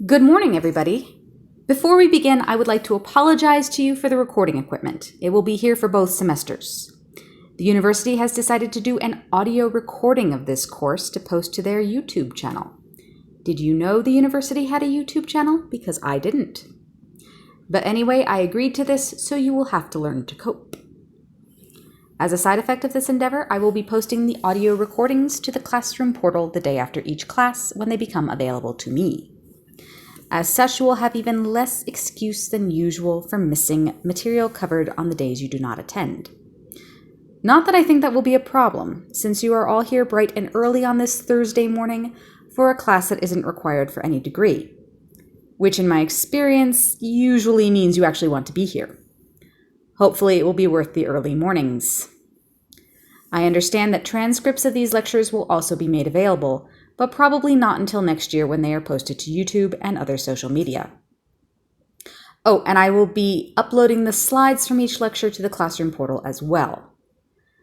Good morning, everybody. Before we begin, I would like to apologize to you for the recording equipment. It will be here for both semesters. The university has decided to do an audio recording of this course to post to their YouTube channel. Did you know the university had a YouTube channel? Because I didn't. But anyway, I agreed to this, so you will have to learn to cope. As a side effect of this endeavor, I will be posting the audio recordings to the classroom portal the day after each class when they become available to me. As such, you will have even less excuse than usual for missing material covered on the days you do not attend. Not that I think that will be a problem, since you are all here bright and early on this Thursday morning for a class that isn't required for any degree, which in my experience usually means you actually want to be here. Hopefully it will be worth the early mornings. I understand that transcripts of these lectures will also be made available, but probably not until next year when they are posted to YouTube and other social media. Oh, and I will be uploading the slides from each lecture to the classroom portal as well.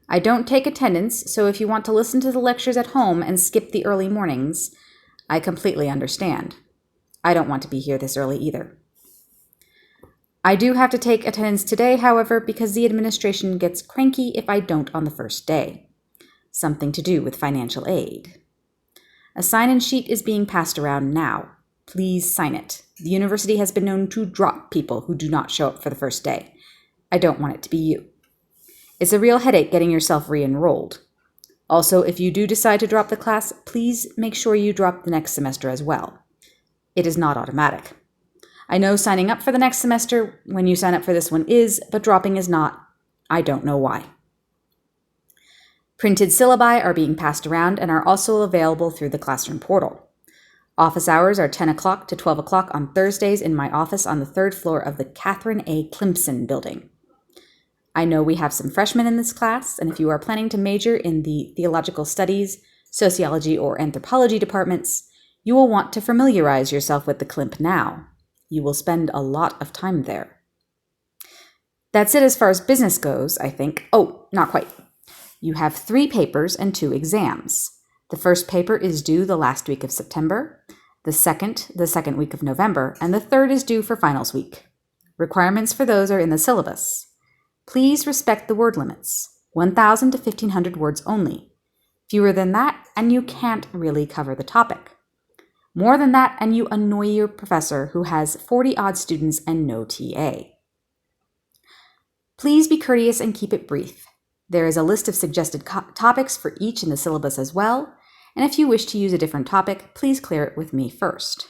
I don't take attendance, so if you want to listen to the lectures at home and skip the early mornings, I completely understand. I don't want to be here this early either. I do have to take attendance today, however, because the administration gets cranky if I don't on the first day. Something to do with financial aid. A sign-in sheet is being passed around now. Please sign it. The university has been known to drop people who do not show up for the first day. I don't want it to be you. It's a real headache getting yourself re-enrolled. Also, if you do decide to drop the class, please make sure you drop the next semester as well. It is not automatic. I know signing up for the next semester when you sign up for this one is, but dropping is not. I don't know why. Printed syllabi are being passed around and are also available through the classroom portal. Office hours are 10 o'clock to 12 o'clock on Thursdays in my office on the third floor of the Catherine A. Clemson building. I know we have some freshmen in this class, and if you are planning to major in the theological studies, sociology, or anthropology departments, you will want to familiarize yourself with the Climp now. You will spend a lot of time there. That's it as far as business goes, I think. Oh, not quite. You have 3 papers and 2 exams. The first paper is due the last week of September, the second week of November, and the third is due for finals week. Requirements for those are in the syllabus. Please respect the word limits, 1,000 to 1,500 words only. Fewer than that, and you can't really cover the topic. More than that, and you annoy your professor who has 40-odd students and no TA. Please be courteous and keep it brief. There is a list of suggested topics for each in the syllabus as well, and if you wish to use a different topic, please clear it with me first.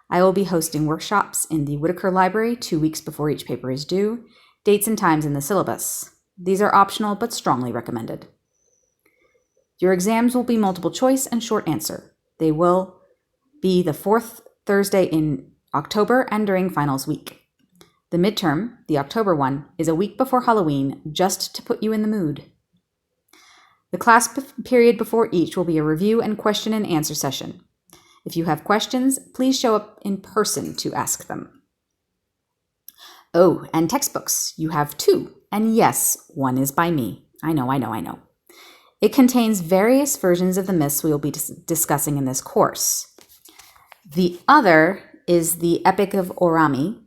I will be hosting workshops in the Whitaker Library 2 weeks before each paper is due, dates and times in the syllabus. These are optional but strongly recommended. Your exams will be multiple choice and short answer. They will be the 4th Thursday in October and during finals week. The midterm, the October one, is a week before Halloween, just to put you in the mood. The class period before each will be a review and question and answer session. If you have questions, please show up in person to ask them. Oh, and textbooks. You have 2, and yes, one is by me. I know. It contains various versions of the myths we will be discussing in this course. The other is the Epic of Orami,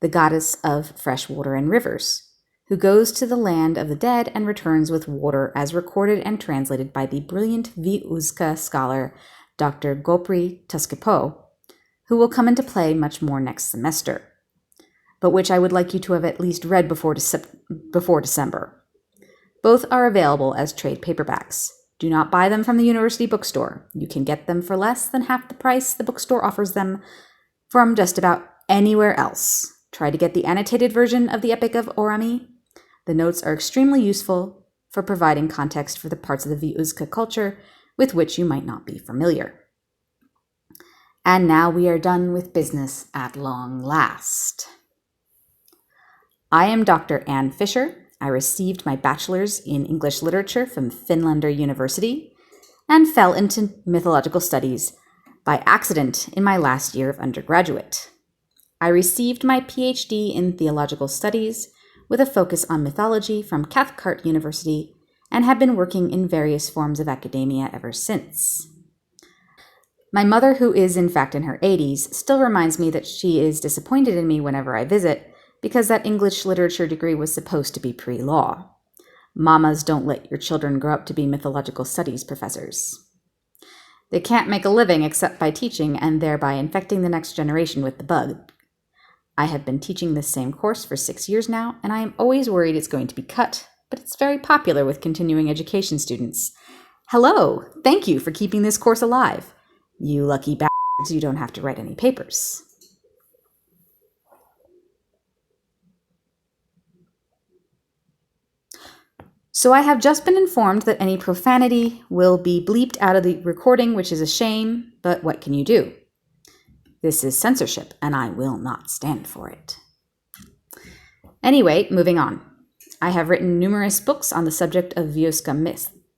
the goddess of fresh water and rivers, who goes to the land of the dead and returns with water as recorded and translated by the brilliant ViUzka scholar Dr. Gopri Tuskipo, who will come into play much more next semester, but which I would like you to have at least read before December. Both are available as trade paperbacks. Do not buy them from the university bookstore. You can get them for less than half the price the bookstore offers them from just about anywhere else. Try to get the annotated version of the Epic of Orami. The notes are extremely useful for providing context for the parts of the ViUzka culture with which you might not be familiar. And now we are done with business at long last. I am Dr. Ann Fisher. I received my bachelor's in English literature from Finlander University and fell into mythological studies by accident in my last year of undergraduate. I received my PhD in theological studies with a focus on mythology from Cathcart University and have been working in various forms of academia ever since. My mother, who is in fact in her 80s, still reminds me that she is disappointed in me whenever I visit because that English literature degree was supposed to be pre-law. Mamas don't let your children grow up to be mythological studies professors. They can't make a living except by teaching and thereby infecting the next generation with the bug. I have been teaching this same course for 6 years now, and I am always worried it's going to be cut, but it's very popular with continuing education students. Hello! Thank you for keeping this course alive. You lucky bastards, you don't have to write any papers. So I have just been informed that any profanity will be bleeped out of the recording, which is a shame, but what can you do? This is censorship, and I will not stand for it. Anyway, moving on. I have written numerous books on the subject of ViUzka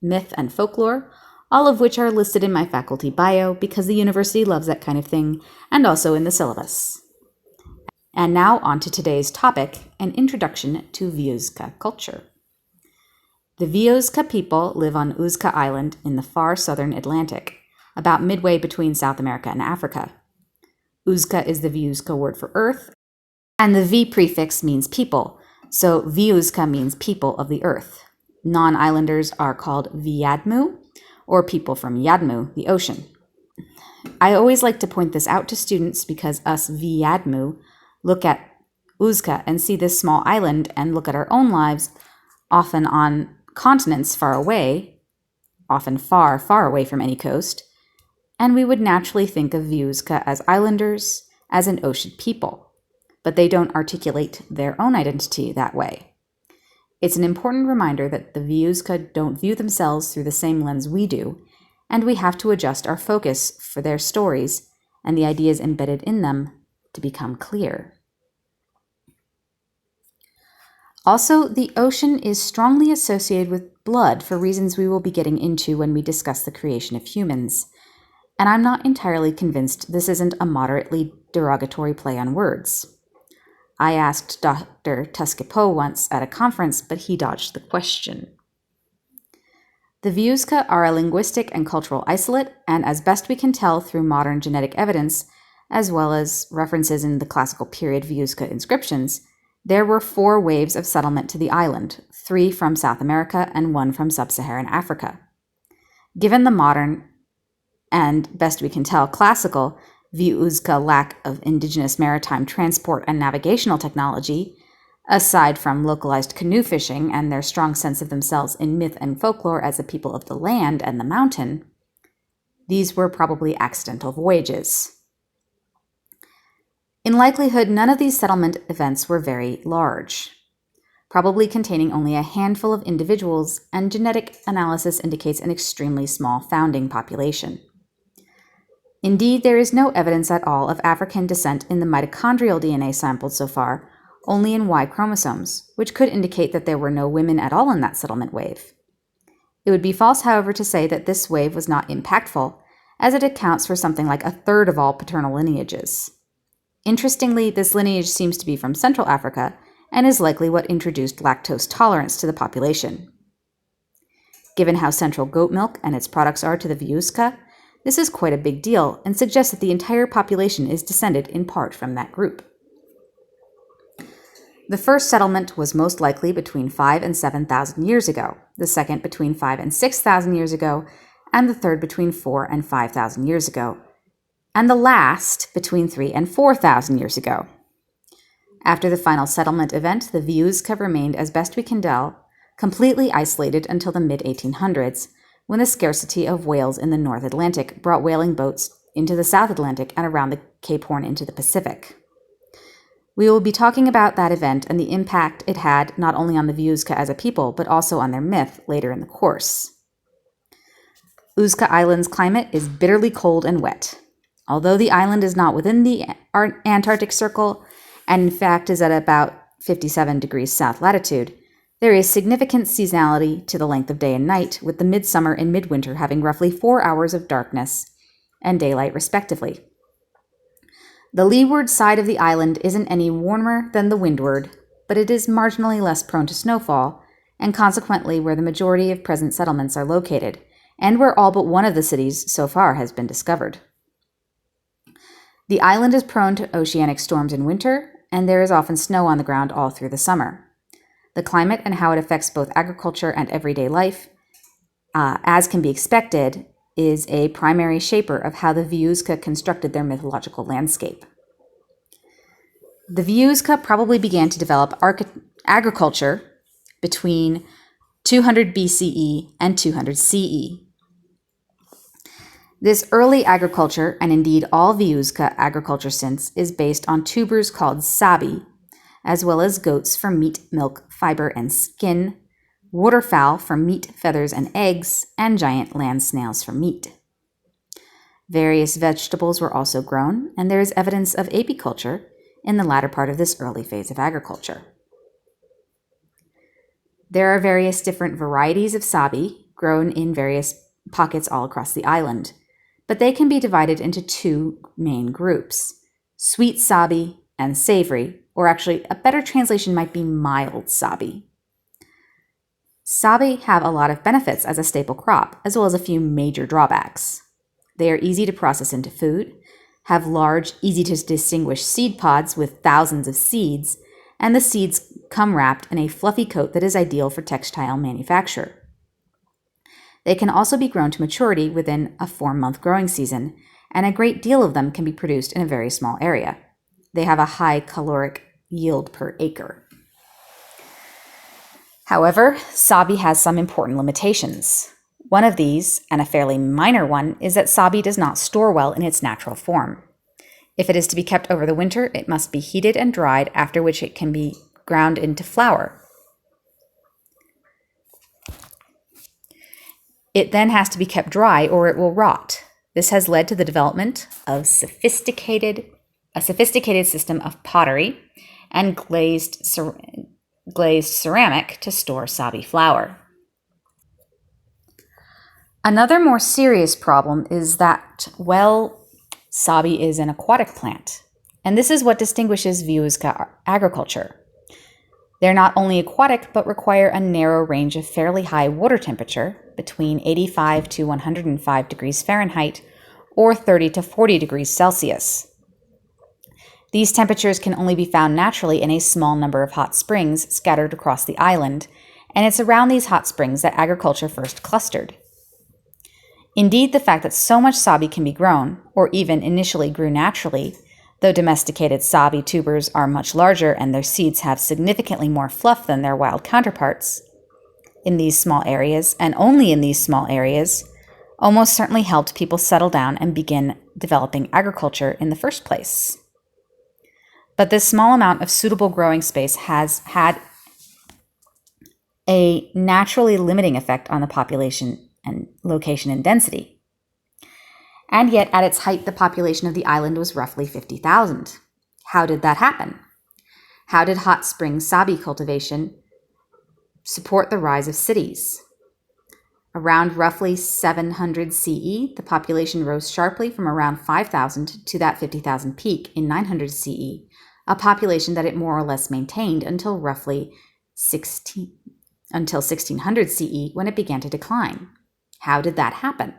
myth and folklore, all of which are listed in my faculty bio because the university loves that kind of thing, and also in the syllabus. And now on to today's topic, an introduction to ViUzka culture. The ViUzka people live on Vuska Island in the far southern Atlantic, about midway between South America and Africa. Vuska is the ViUzka word for earth, and the V prefix means people, so ViUzka means people of the earth. Non-islanders are called Vyadmiu, or people from Vyadmiu, the ocean. I always like to point this out to students because us Vyadmiu look at Vuska and see this small island and look at our own lives, often on continents far away, often far, far away from any coast, and we would naturally think of ViUzka as islanders, as an ocean people, but they don't articulate their own identity that way. It's an important reminder that the ViUzka don't view themselves through the same lens we do, and we have to adjust our focus for their stories and the ideas embedded in them to become clear. Also, the ocean is strongly associated with blood for reasons we will be getting into when we discuss the creation of humans, and I'm not entirely convinced this isn't a moderately derogatory play on words. I asked Dr. Tuskepo once at a conference, but he dodged the question. The ViUzka are a linguistic and cultural isolate, and as best we can tell through modern genetic evidence, as well as references in the classical period ViUzka inscriptions, there were 4 waves of settlement to the island, 3 from South America and 1 from sub-Saharan Africa. Given the modern, and best we can tell classical, ViUzka lack of indigenous maritime transport and navigational technology, aside from localized canoe fishing and their strong sense of themselves in myth and folklore as a people of the land and the mountain, these were probably accidental voyages. In likelihood, none of these settlement events were very large, probably containing only a handful of individuals, and genetic analysis indicates an extremely small founding population. Indeed, there is no evidence at all of African descent in the mitochondrial DNA sampled so far, only in Y chromosomes, which could indicate that there were no women at all in that settlement wave. It would be false, however, to say that this wave was not impactful, as it accounts for something like 1/3 of all paternal lineages. Interestingly, this lineage seems to be from Central Africa and is likely what introduced lactose tolerance to the population. Given how central goat milk and its products are to the ViUzka, this is quite a big deal and suggests that the entire population is descended in part from that group. The first settlement was most likely between 5,000 and 7,000 years ago, the second between 5,000 and 6,000 years ago, and the third between 4,000 and 5,000 years ago, and the last between 3,000 and 4,000 years ago. After the final settlement event, the ViUzka remained, as best we can tell, completely isolated until the mid-1800s, when the scarcity of whales in the North Atlantic brought whaling boats into the South Atlantic and around the Cape Horn into the Pacific. We will be talking about that event and the impact it had not only on the ViUzka as a people, but also on their myth later in the course. Vuska Island's climate is bitterly cold and wet. Although the island is not within the Antarctic Circle, and in fact is at about 57 degrees south latitude, there is significant seasonality to the length of day and night, with the midsummer and midwinter having roughly 4 hours of darkness and daylight respectively. The leeward side of the island isn't any warmer than the windward, but it is marginally less prone to snowfall, and consequently where the majority of present settlements are located, and where all but one of the cities so far has been discovered. The island is prone to oceanic storms in winter, and there is often snow on the ground all through the summer. The climate and how it affects both agriculture and everyday life, as can be expected, is a primary shaper of how the ViUzka constructed their mythological landscape. The ViUzka probably began to develop agriculture between 200 BCE and 200 CE. This early agriculture, and indeed all ViUzka agriculture since, is based on tubers called Sabe, as well as goats for meat, milk, fiber, and skin, waterfowl for meat, feathers, and eggs, and giant land snails for meat. Various vegetables were also grown, and there is evidence of apiculture in the latter part of this early phase of agriculture. There are various different varieties of Sabe grown in various pockets all across the island, but they can be divided into two main groups, sweet Sabe and savory, or actually a better translation might be mild Sabe. Sabe have a lot of benefits as a staple crop, as well as a few major drawbacks. They are easy to process into food, have large, easy to distinguish seed pods with thousands of seeds, and the seeds come wrapped in a fluffy coat that is ideal for textile manufacture. They can also be grown to maturity within a 4-month growing season, and a great deal of them can be produced in a very small area. They have a high caloric yield per acre. However, Sabe has some important limitations. One of these, and a fairly minor one, is that Sabe does not store well in its natural form. If it is to be kept over the winter, it must be heated and dried, after which it can be ground into flour. It then has to be kept dry or it will rot. This has led to the development of a sophisticated system of pottery and glazed ceramic to store Sabe flour. Another more serious problem is that, Sabe is an aquatic plant, and this is what distinguishes ViUzka agriculture. They're not only aquatic, but require a narrow range of fairly high water temperature, between 85 to 105 degrees Fahrenheit, or 30 to 40 degrees Celsius. These temperatures can only be found naturally in a small number of hot springs scattered across the island, and it's around these hot springs that agriculture first clustered. Indeed, the fact that so much Sabe can be grown, or even initially grew naturally, though domesticated Sabe tubers are much larger and their seeds have significantly more fluff than their wild counterparts, in these small areas, and only in these small areas, almost certainly helped people settle down and begin developing agriculture in the first place. But this small amount of suitable growing space has had a naturally limiting effect on the population and location and density. And yet, at its height, the population of the island was roughly 50,000. How did that happen? How did hot spring Sabe cultivation support the rise of cities? Around roughly 700 CE, the population rose sharply from around 5,000 to that 50,000 peak in 900 CE, a population that it more or less maintained until roughly 1600 CE, when it began to decline. How did that happen?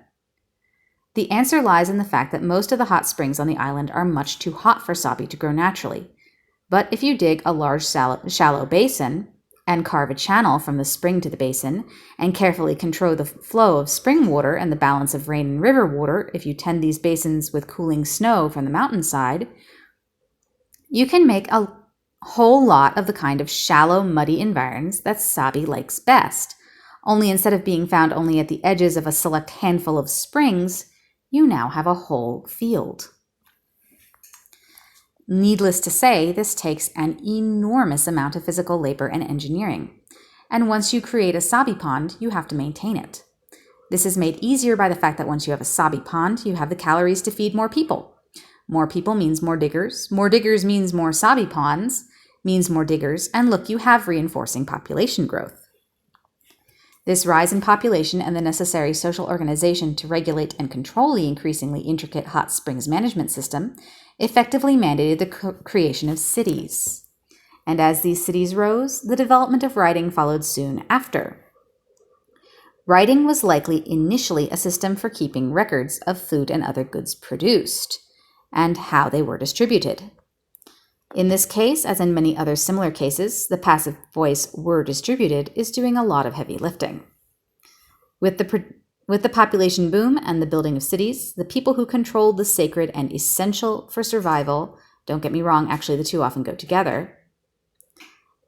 The answer lies in the fact that most of the hot springs on the island are much too hot for Sabe to grow naturally. But if you dig a large shallow basin and carve a channel from the spring to the basin and carefully control the flow of spring water and the balance of rain and river water, if you tend these basins with cooling snow from the mountainside, you can make a whole lot of the kind of shallow, muddy environs that Sabe likes best. Only instead of being found only at the edges of a select handful of springs, you now have a whole field. Needless to say, this takes an enormous amount of physical labor and engineering. And once you create a Sabe pond, you have to maintain it. This is made easier by the fact that once you have a Sabe pond, you have the calories to feed more people. More people means more diggers. More diggers means more Sabe ponds, means more diggers, and look, you have reinforcing population growth. This rise in population and the necessary social organization to regulate and control the increasingly intricate hot springs management system effectively mandated the creation of cities. And as these cities rose, the development of writing followed soon after. Writing was likely initially a system for keeping records of food and other goods produced. and how they were distributed. In this case, as in many other similar cases, the passive voice "were distributed" is doing a lot of heavy lifting. With the population boom and the building of cities, the people who controlled the sacred and essential for survival, don't get me wrong, actually the two often go together.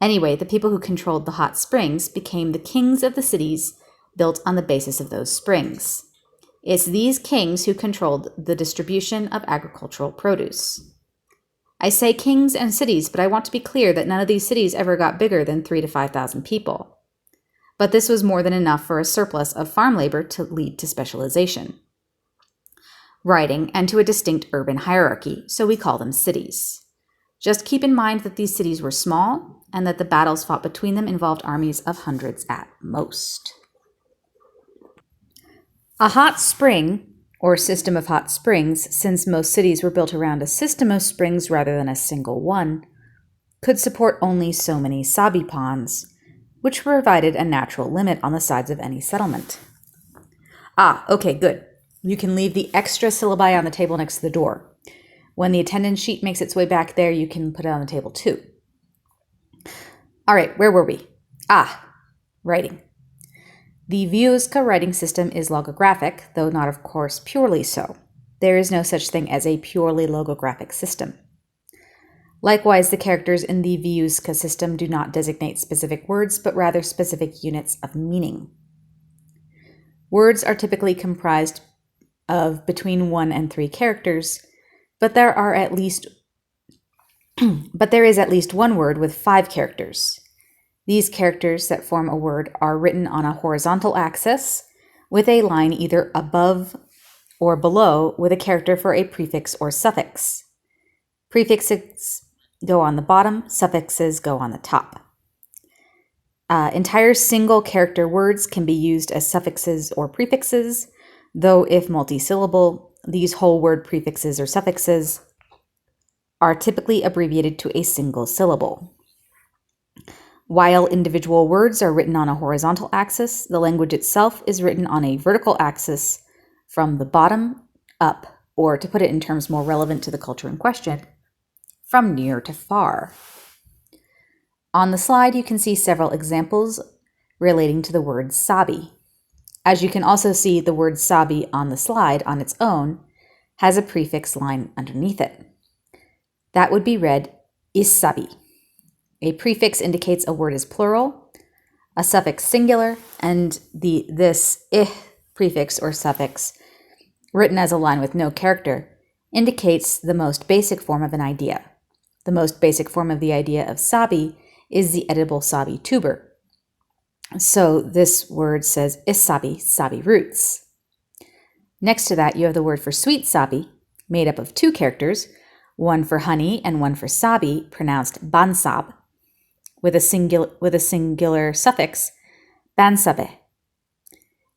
Anyway, the people who controlled the hot springs became the kings of the cities built on the basis of those springs. It's these kings who controlled the distribution of agricultural produce. I say kings and cities, but I want to be clear that none of these cities ever got bigger than 3,000 to 5,000 people. But this was more than enough for a surplus of farm labor to lead to specialization, writing, and to a distinct urban hierarchy, so we call them cities. Just keep in mind that these cities were small and that the battles fought between them involved armies of hundreds at most. A hot spring, or system of hot springs, since most cities were built around a system of springs rather than a single one, could support only so many Sabe ponds, which provided a natural limit on the sides of any settlement. Okay, good. You can leave the extra syllabi on the table next to the door. When the attendance sheet makes its way back there, you can put it on the table too. All right, where were we? Writing. The ViUzka writing system is logographic, though not, of course, purely so. There is no such thing as a purely logographic system. Likewise, the characters in the ViUzka system do not designate specific words, but rather specific units of meaning. Words are typically comprised of between 1 and 3 characters, but there is at least one word with 5 characters. These characters that form a word are written on a horizontal axis with a line either above or below with a character for a prefix or suffix. Prefixes go on the bottom, suffixes go on the top. Entire single character words can be used as suffixes or prefixes, though if multisyllable, these whole word prefixes or suffixes are typically abbreviated to a single syllable. While individual words are written on a horizontal axis, the language itself is written on a vertical axis from the bottom up, or to put it in terms more relevant to the culture in question, from near to far. On the slide, you can see several examples relating to the word Sabe. As you can also see, the word Sabe on the slide on its own has a prefix line underneath it. That would be read Isabe. A prefix indicates a word is plural, a suffix singular, and this prefix or suffix, written as a line with no character, indicates the most basic form of an idea. The most basic form of the idea of Sabe is the edible Sabe tuber. So this word says Isabe, Sabe roots. Next to that, you have the word for sweet Sabe, made up of 2 characters, one for honey and one for Sabe, pronounced bansab, with a singular suffix, bansabe.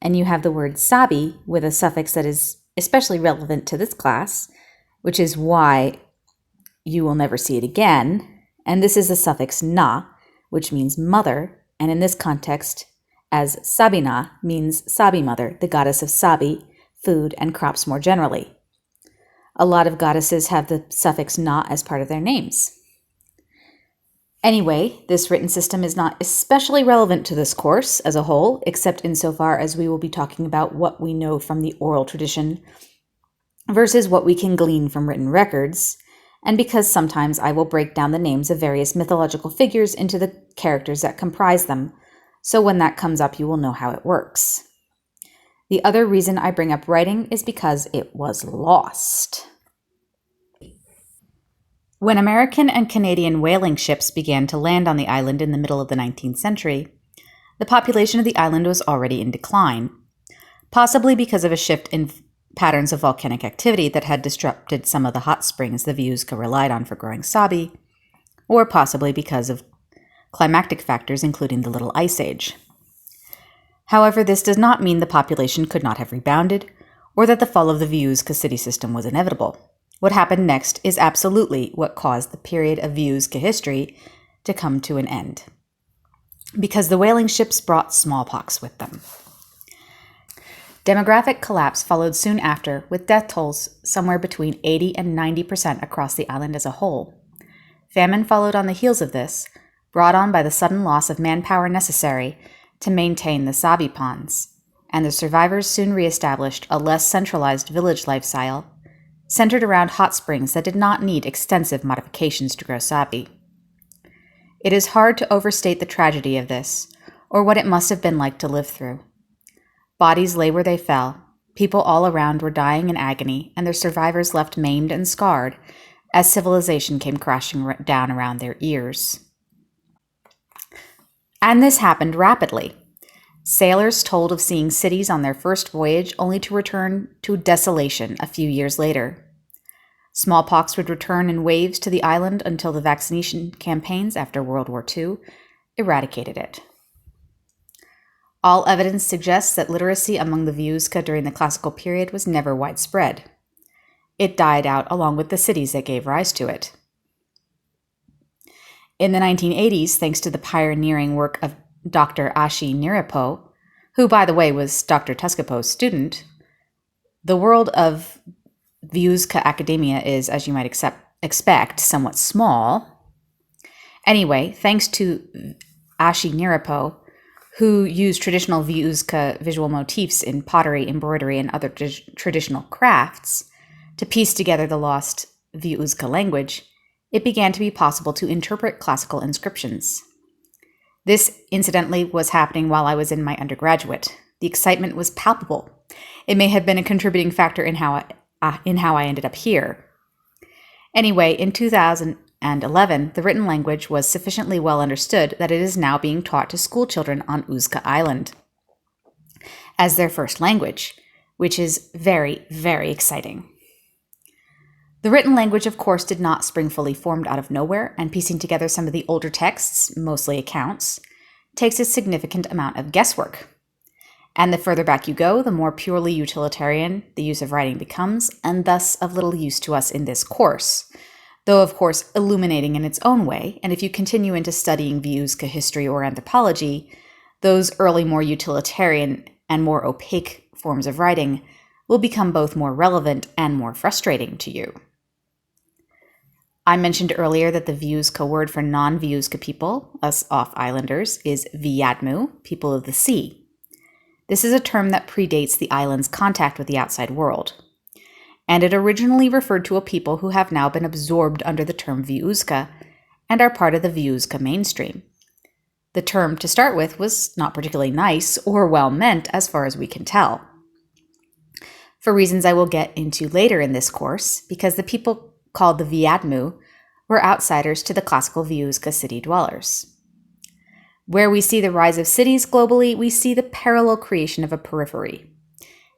And you have the word Sabe with a suffix that is especially relevant to this class, which is why you will never see it again. And this is the suffix na, which means mother, and in this context, as Sabina means Sabe mother, the goddess of Sabe, food, and crops more generally. A lot of goddesses have the suffix na as part of their names. Anyway, this written system is not especially relevant to this course as a whole, except insofar as we will be talking about what we know from the oral tradition versus what we can glean from written records, and because sometimes I will break down the names of various mythological figures into the characters that comprise them, so when that comes up you will know how it works. The other reason I bring up writing is because it was lost. When American and Canadian whaling ships began to land on the island in the middle of the 19th century, the population of the island was already in decline, possibly because of a shift in patterns of volcanic activity that had disrupted some of the hot springs the ViUzka relied on for growing Sabe, or possibly because of climatic factors including the Little Ice Age. However, this does not mean the population could not have rebounded, or that the fall of the ViUzka city system was inevitable. What happened next is absolutely what caused the period of ViUzka history to come to an end, because the whaling ships brought smallpox with them. Demographic collapse followed soon after, with death tolls somewhere between 80 and 90% across the island as a whole. Famine followed on the heels of this, brought on by the sudden loss of manpower necessary to maintain the Sabe ponds, and the survivors soon reestablished a less centralized village lifestyle centered around hot springs that did not need extensive modifications to grow Sabe. It is hard to overstate the tragedy of this, or what it must have been like to live through. Bodies lay where they fell, people all around were dying in agony, and their survivors left maimed and scarred as civilization came crashing down around their ears. And this happened rapidly. Sailors told of seeing cities on their first voyage only to return to desolation a few years later. Smallpox would return in waves to the island until the vaccination campaigns after World War II eradicated it. All evidence suggests that literacy among the ViUzka during the classical period was never widespread. It died out along with the cities that gave rise to it. In the 1980s, thanks to the pioneering work of Dr. Ashi Nirapo, who, by the way, was Dr. Tuskapo's student, the world of ViUzka academia is, as you might expect, somewhat small. Anyway, thanks to Ashi Nirapo, who used traditional ViUzka visual motifs in pottery, embroidery, and other traditional crafts to piece together the lost ViUzka language, it began to be possible to interpret classical inscriptions. This, incidentally, was happening while I was in my undergraduate. The excitement was palpable. It may have been a contributing factor in how I ended up here. Anyway, in 2011, the written language was sufficiently well understood that it is now being taught to school children on Vuska Island as their first language, which is very, very exciting. The written language, of course, did not spring fully formed out of nowhere, and piecing together some of the older texts, mostly accounts, takes a significant amount of guesswork. And the further back you go, the more purely utilitarian the use of writing becomes, and thus of little use to us in this course, though of course illuminating in its own way, and if you continue into studying ViUzka history or anthropology, those early more utilitarian and more opaque forms of writing will become both more relevant and more frustrating to you. I mentioned earlier that the ViUzka word for non-ViUzka people, us off-islanders, is Vyadmiu, people of the sea. This is a term that predates the island's contact with the outside world, and it originally referred to a people who have now been absorbed under the term ViUzka and are part of the ViUzka mainstream. The term, to start with, was not particularly nice or well meant as far as we can tell, for reasons I will get into later in this course, because the people called the Vyadmiu were outsiders to the classical ViUzka city dwellers. Where we see the rise of cities globally, we see the parallel creation of a periphery.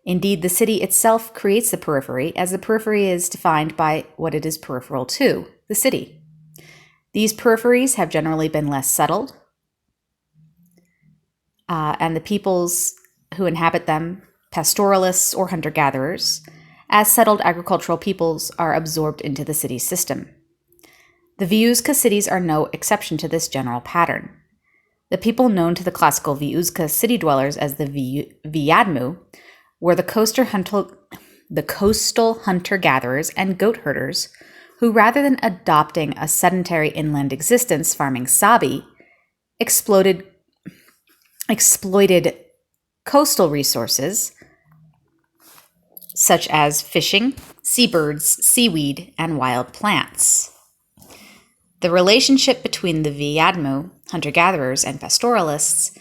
Indeed, the city itself creates the periphery, as the periphery is defined by what it is peripheral to, the city. These peripheries have generally been less settled, and the peoples who inhabit them, pastoralists or hunter-gatherers, as settled agricultural peoples, are absorbed into the city system. The ViUzka cities are no exception to this general pattern. The people known to the classical ViUzka city dwellers as the Vyadmiu were the coastal hunter-gatherers and goat herders who, rather than adopting a sedentary inland existence farming Sabe, exploited coastal resources such as fishing, seabirds, seaweed, and wild plants. The relationship between the Vyadmiu, hunter-gatherers and pastoralists,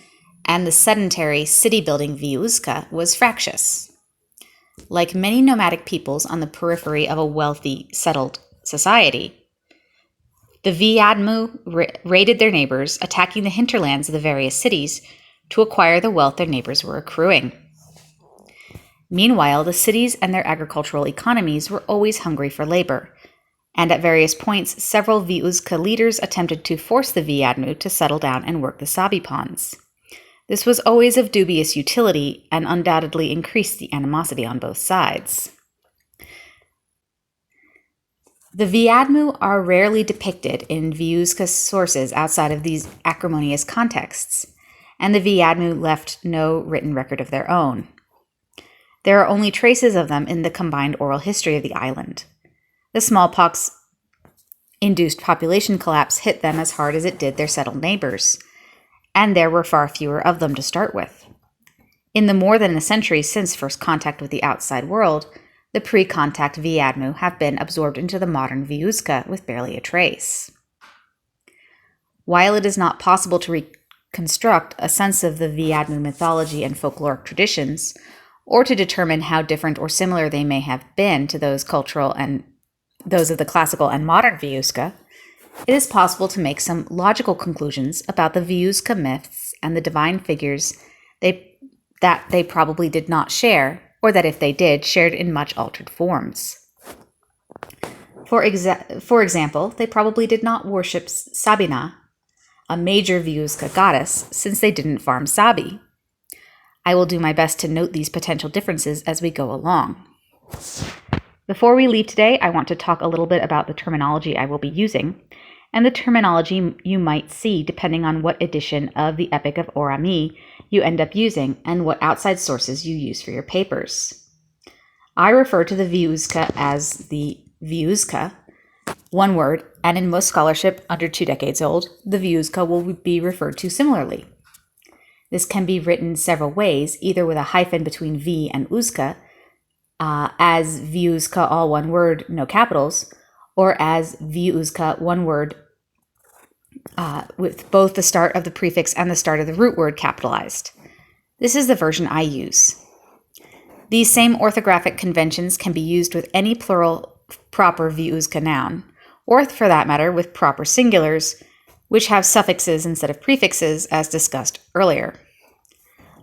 and the sedentary city-building ViUzka was fractious. Like many nomadic peoples on the periphery of a wealthy, settled society, the Vyadmiu raided their neighbors, attacking the hinterlands of the various cities to acquire the wealth their neighbors were accruing. Meanwhile, the cities and their agricultural economies were always hungry for labor, and at various points, several ViUzka leaders attempted to force the Vyadmiu to settle down and work the Sabe ponds. This was always of dubious utility and undoubtedly increased the animosity on both sides. The Vyadmiu are rarely depicted in ViUzka sources outside of these acrimonious contexts, and the Vyadmiu left no written record of their own. There are only traces of them in the combined oral history of the island. The smallpox-induced population collapse hit them as hard as it did their settled neighbors, and there were far fewer of them to start with. In the more than a century since first contact with the outside world, the pre-contact Vyadmiu have been absorbed into the modern ViUzka with barely a trace. While it is not possible to reconstruct a sense of the Vyadmiu mythology and folkloric traditions, or to determine how different or similar they may have been to those cultural and those of the classical and modern ViUzka, it is possible to make some logical conclusions about the ViUzka myths and the divine figures that they probably did not share, or that if they did, shared in much altered forms. For example, they probably did not worship Sabina, a major ViUzka goddess, since they didn't farm Sabe. I will do my best to note these potential differences as we go along. Before we leave today, I want to talk a little bit about the terminology I will be using, and the terminology you might see depending on what edition of the Epic of Orami you end up using and what outside sources you use for your papers. I refer to the ViUzka as the ViUzka, one word, and in most scholarship under 2 decades old, the ViUzka will be referred to similarly. This can be written several ways, either with a hyphen between V and Uzka, as ViUzka, all one word, no capitals, or as ViUzka, one word, with both the start of the prefix and the start of the root word capitalized. This is the version I use. These same orthographic conventions can be used with any plural proper ViUzka noun, or for that matter with proper singulars, which have suffixes instead of prefixes, as discussed earlier.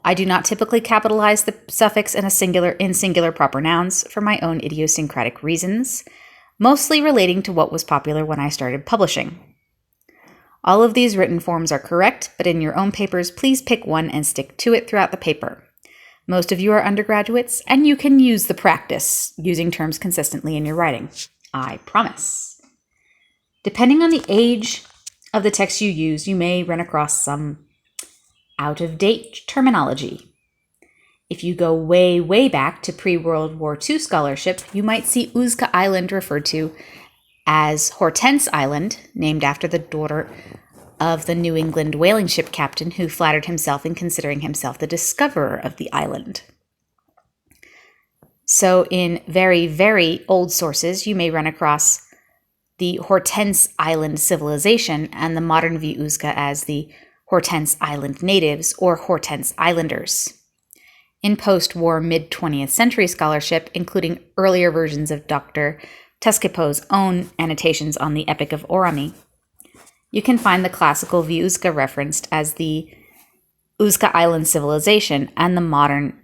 I do not typically capitalize the suffix in singular proper nouns for my own idiosyncratic reasons, mostly relating to what was popular when I started publishing. All of these written forms are correct, but in your own papers, please pick one and stick to it throughout the paper. Most of you are undergraduates, and you can use the practice using terms consistently in your writing. I promise. Depending on the age of the text you use, you may run across some out-of-date terminology. If you go way, way back to pre-World War II scholarship, you might see Uzka Island referred to as Hortense Island, named after the daughter of the New England whaling ship captain who flattered himself in considering himself the discoverer of the island. So in very, very old sources, you may run across the Hortense Island civilization and the modern ViUzka as the Hortense Island natives or Hortense Islanders. In post-war mid-20th century scholarship, including earlier versions of Dr. Tuskepo's own annotations on the Epic of Orami, you can find the classical ViUzka referenced as the Uzka Island civilization and the modern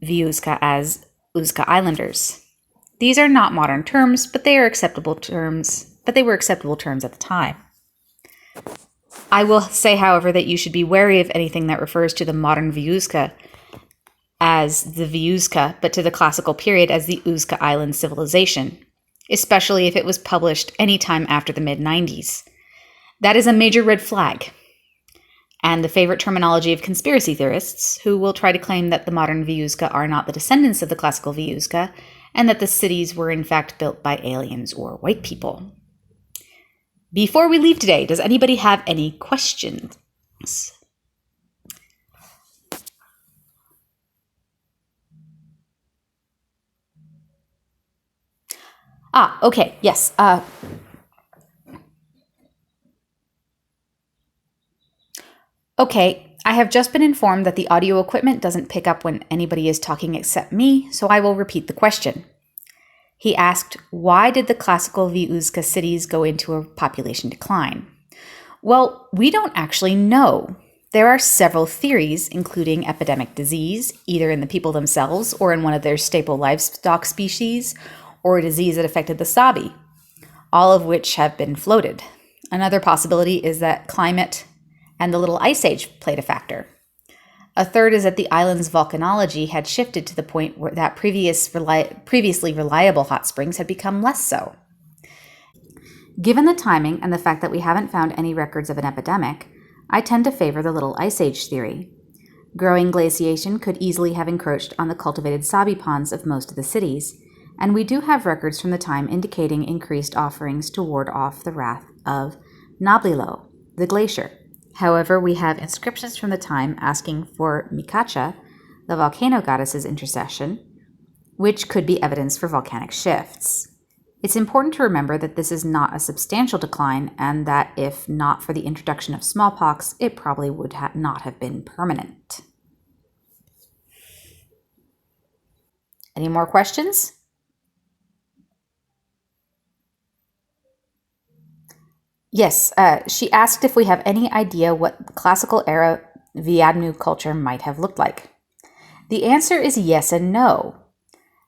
ViUzka as Uzka Islanders. These are not modern terms, but they were acceptable terms at the time. I will say, however, that you should be wary of anything that refers to the modern ViUzka as the ViUzka, but to the classical period as the Uzka Island civilization, especially if it was published any time after the mid-90s. That is a major red flag, and the favorite terminology of conspiracy theorists, who will try to claim that the modern ViUzka are not the descendants of the classical ViUzka, and that the cities were in fact built by aliens or white people. Before we leave today, does anybody have any questions? Okay, yes. Okay, I have just been informed that the audio equipment doesn't pick up when anybody is talking except me, so I will repeat the question. He asked, why did the classical ViUzka cities go into a population decline? Well, we don't actually know. There are several theories, including epidemic disease, either in the people themselves or in one of their staple livestock species, or a disease that affected the Sabe, all of which have been floated. Another possibility is that climate and the Little Ice Age played a factor. A third is that the island's volcanology had shifted to the point where that previously reliable hot springs had become less so. Given the timing and the fact that we haven't found any records of an epidemic, I tend to favor the Little Ice Age theory. Growing glaciation could easily have encroached on the cultivated Sabe ponds of most of the cities, and we do have records from the time indicating increased offerings to ward off the wrath of Nablilo, the glacier. However, we have inscriptions from the time asking for Mikacha, the volcano goddess's intercession, which could be evidence for volcanic shifts. It's important to remember that this is not a substantial decline, and that if not for the introduction of smallpox, it probably would not have been permanent. Any more questions? Yes, she asked if we have any idea what classical era Vyadmiu culture might have looked like. The answer is yes and no.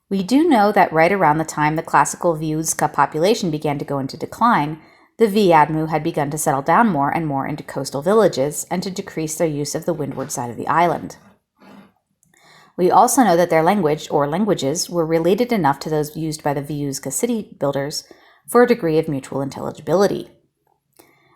We do know that right around the time the classical ViUzka population began to go into decline, the Vyadmiu had begun to settle down more and more into coastal villages and to decrease their use of the windward side of the island. We also know that their language, or languages, were related enough to those used by the ViUzka city builders for a degree of mutual intelligibility.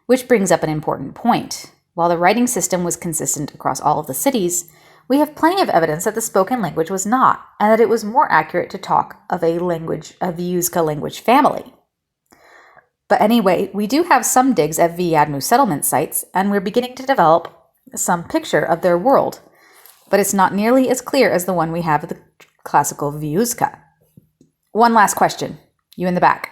Which brings up an important point. While the writing system was consistent across all of the cities, we have plenty of evidence that the spoken language was not, and that it was more accurate to talk of a ViUzka language family. But anyway, we do have some digs at Vyadmiu settlement sites, and we're beginning to develop some picture of their world, but it's not nearly as clear as the one we have of the classical ViUzka. One last question. You in the back.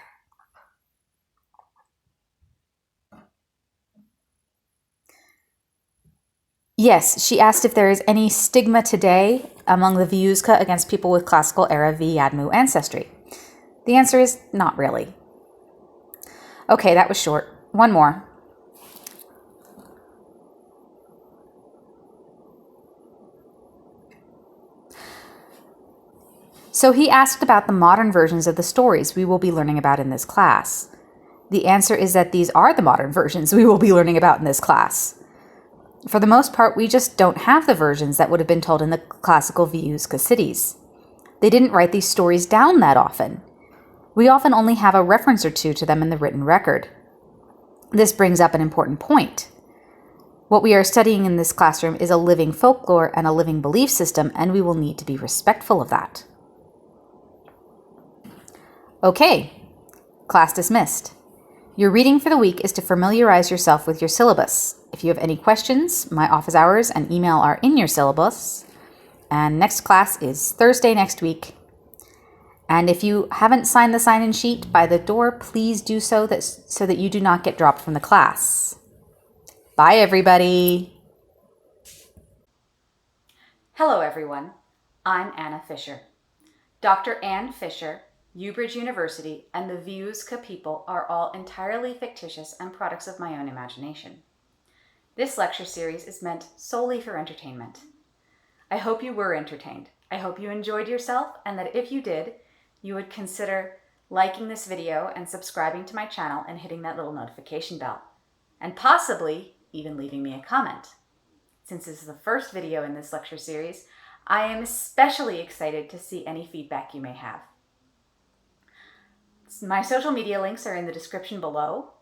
Yes, she asked if there is any stigma today among the ViUzka against people with classical era Vyadmiu ancestry. The answer is not really. Okay, that was short. One more. So he asked about the modern versions of the stories we will be learning about in this class. The answer is that these are the modern versions we will be learning about in this class. For the most part, we just don't have the versions that would have been told in the classical ViUzka cities. They didn't write these stories down that often. We often only have a reference or two to them in the written record. This brings up an important point. What we are studying in this classroom is a living folklore and a living belief system, and we will need to be respectful of that. Okay, class dismissed. Your reading for the week is to familiarize yourself with your syllabus. If you have any questions, my office hours and email are in your syllabus. And next class is Thursday next week. And if you haven't signed the sign-in sheet by the door, please do so that you do not get dropped from the class. Bye, everybody. Hello, everyone. I'm Anna Fisher. Dr. Ann Fisher, Ubridge University, and the ViUzka people are all entirely fictitious and products of my own imagination. This lecture series is meant solely for entertainment. I hope you were entertained. I hope you enjoyed yourself, and that if you did, you would consider liking this video and subscribing to my channel and hitting that little notification bell, and possibly even leaving me a comment. Since this is the first video in this lecture series, I am especially excited to see any feedback you may have. My social media links are in the description below,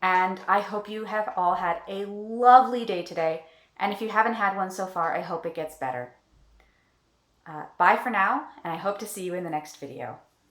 and I hope you have all had a lovely day today, and if you haven't had one so far, I hope it gets better. Bye for now, and I hope to see you in the next video.